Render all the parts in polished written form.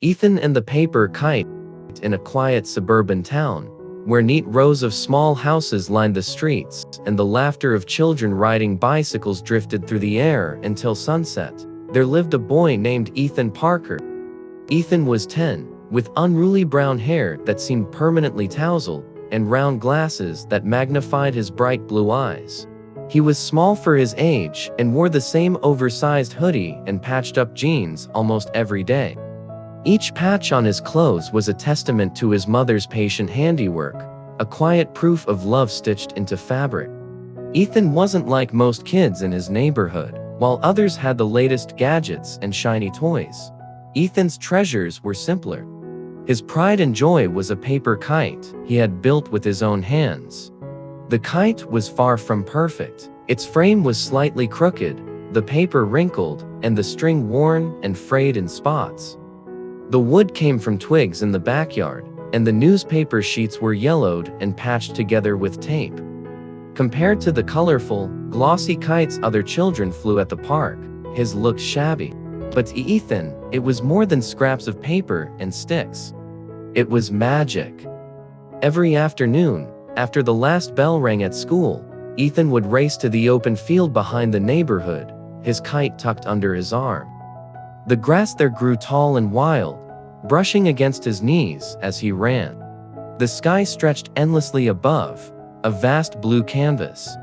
Ethan and the paper kite in a quiet suburban town, where neat rows of small houses lined the streets, and the laughter of children riding bicycles drifted through the air until sunset, there lived a boy named Ethan Parker. Ethan was 10, with unruly brown hair that seemed permanently tousled, and round glasses that magnified his bright blue eyes. He was small for his age and wore the same oversized hoodie and patched-up jeans almost every day. Each patch on his clothes was a testament to his mother's patient handiwork, a quiet proof of love stitched into fabric. Ethan wasn't like most kids in his neighborhood. While others had the latest gadgets and shiny toys, Ethan's treasures were simpler. His pride and joy was a paper kite he had built with his own hands. The kite was far from perfect. Its frame was slightly crooked, the paper wrinkled, and the string worn and frayed in spots. The wood came from twigs in the backyard, and the newspaper sheets were yellowed and patched together with tape. Compared to the colorful, glossy kites other children flew at the park, his looked shabby. But to Ethan, it was more than scraps of paper and sticks. It was magic. Every afternoon, after the last bell rang at school, Ethan would race to the open field behind the neighborhood, his kite tucked under his arm. The grass there grew tall and wild, brushing against his knees as he ran. The sky stretched endlessly above, a vast blue canvas.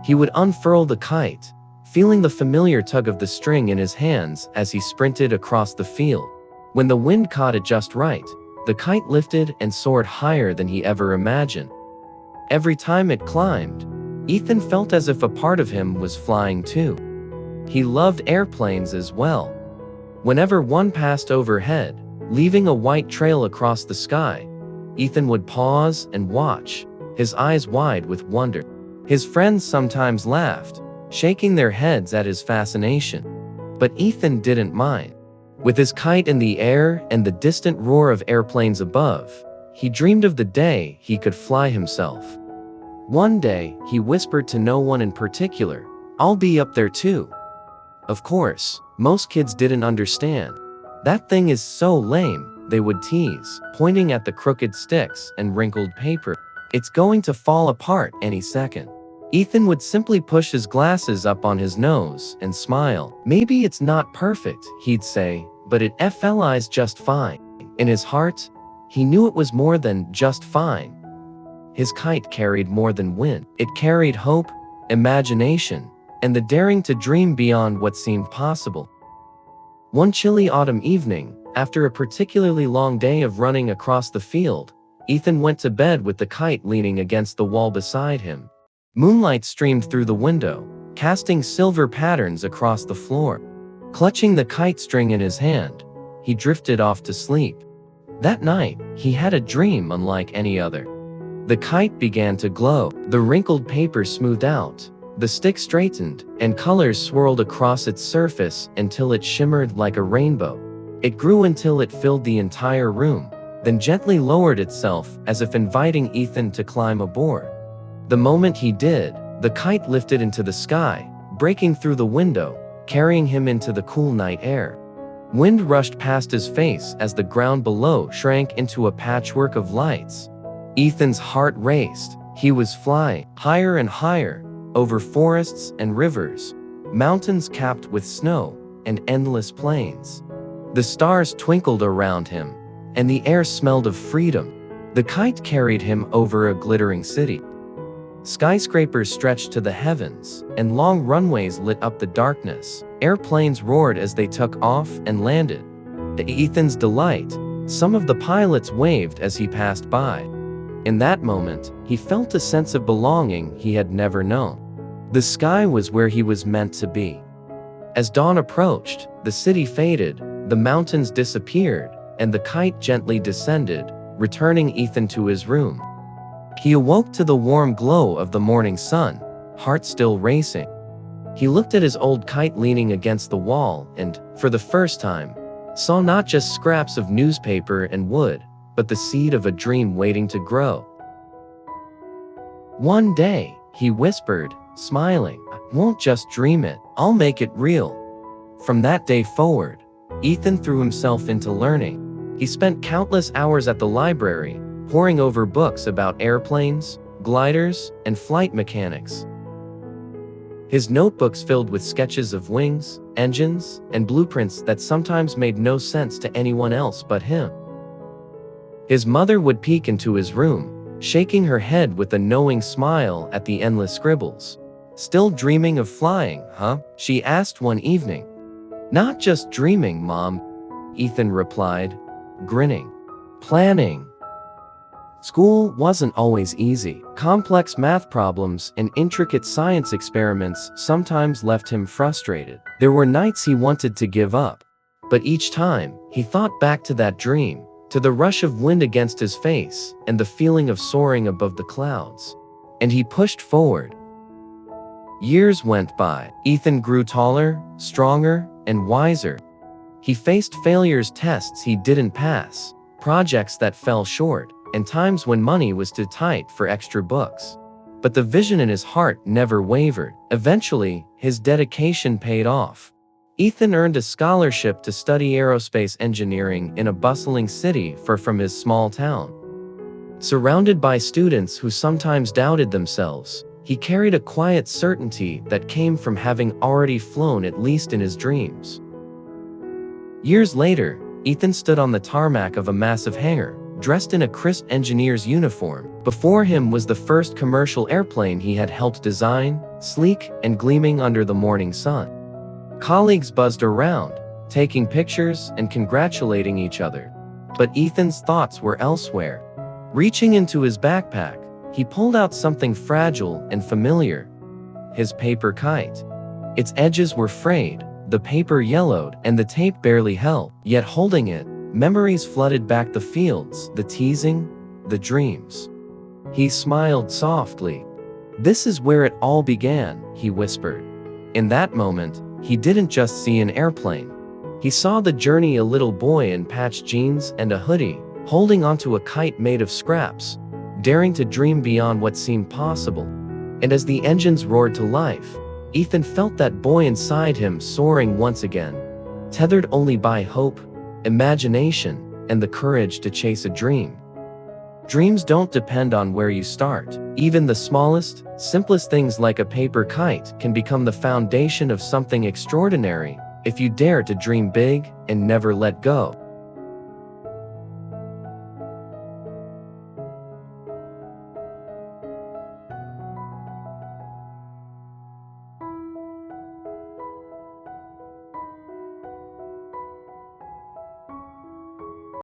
He would unfurl the kite, feeling the familiar tug of the string in his hands as he sprinted across the field. When the wind caught it just right, the kite lifted and soared higher than he ever imagined. Every time it climbed, Ethan felt as if a part of him was flying too. He loved airplanes as well. Whenever one passed overhead, leaving a white trail across the sky, Ethan would pause and watch, his eyes wide with wonder. His friends sometimes laughed, shaking their heads at his fascination. But Ethan didn't mind. With his kite in the air and the distant roar of airplanes above, he dreamed of the day he could fly himself. One day, he whispered to no one in particular, "I'll be up there too." Of course, most kids didn't understand. "That thing is so lame," they would tease, pointing at the crooked sticks and wrinkled paper. "It's going to fall apart any second." Ethan would simply push his glasses up on his nose and smile. "Maybe it's not perfect," he'd say, "but it flies just fine." In his heart, he knew it was more than just fine. His kite carried more than wind. It carried hope, imagination, and the daring to dream beyond what seemed possible. One chilly autumn evening, after a particularly long day of running across the field, Ethan went to bed with the kite leaning against the wall beside him. Moonlight streamed through the window, casting silver patterns across the floor. Clutching the kite string in his hand, he drifted off to sleep. That night, he had a dream unlike any other. The kite began to glow, the wrinkled paper smoothed out, the stick straightened, and colors swirled across its surface until it shimmered like a rainbow. It grew until it filled the entire room, then gently lowered itself as if inviting Ethan to climb aboard. The moment he did, the kite lifted into the sky, breaking through the window, carrying him into the cool night air. Wind rushed past his face as the ground below shrank into a patchwork of lights. Ethan's heart raced. He was flying higher and higher, over forests and rivers, mountains capped with snow, and endless plains. The stars twinkled around him, and the air smelled of freedom. The kite carried him over a glittering city. Skyscrapers stretched to the heavens, and long runways lit up the darkness. Airplanes roared as they took off and landed. To Ethan's delight, some of the pilots waved as he passed by. In that moment, he felt a sense of belonging he had never known. The sky was where he was meant to be. As dawn approached, the city faded, the mountains disappeared, and the kite gently descended, returning Ethan to his room. He awoke to the warm glow of the morning sun, heart still racing. He looked at his old kite leaning against the wall and, for the first time, saw not just scraps of newspaper and wood, but the seed of a dream waiting to grow. "One day," he whispered, smiling, "I won't just dream it, I'll make it real." From that day forward, Ethan threw himself into learning. He spent countless hours at the library, poring over books about airplanes, gliders, and flight mechanics. His notebooks filled with sketches of wings, engines, and blueprints that sometimes made no sense to anyone else but him. His mother would peek into his room, shaking her head with a knowing smile at the endless scribbles. "Still dreaming of flying, huh?" she asked one evening. "Not just dreaming, Mom," Ethan replied, grinning. Planning. School wasn't always easy. Complex math problems and intricate science experiments sometimes left him frustrated. There were nights he wanted to give up. But each time, he thought back to that dream, to the rush of wind against his face, and the feeling of soaring above the clouds. And he pushed forward. Years went by. Ethan grew taller, stronger, and wiser. He faced failures, tests he didn't pass, projects that fell short, and times when money was too tight for extra books. But the vision in his heart never wavered. Eventually, his dedication paid off. Ethan earned a scholarship to study aerospace engineering in a bustling city far from his small town. Surrounded by students who sometimes doubted themselves, he carried a quiet certainty that came from having already flown, at least in his dreams. Years later, Ethan stood on the tarmac of a massive hangar, dressed in a crisp engineer's uniform. Before him was the first commercial airplane he had helped design, sleek and gleaming under the morning sun. Colleagues buzzed around, taking pictures and congratulating each other. But Ethan's thoughts were elsewhere. Reaching into his backpack, he pulled out something fragile and familiar: his paper kite. Its edges were frayed, the paper yellowed, and the tape barely held. Yet holding it, memories flooded back: the fields, the teasing, the dreams. He smiled softly. "This is where it all began," he whispered. In that moment, he didn't just see an airplane. He saw the journey: a little boy in patched jeans and a hoodie, holding onto a kite made of scraps, daring to dream beyond what seemed possible. And as the engines roared to life, Ethan felt that boy inside him soaring once again, tethered only by hope, imagination, and the courage to chase a dream. Dreams don't depend on where you start. Even the smallest, simplest things like a paper kite can become the foundation of something extraordinary if you dare to dream big and never let go.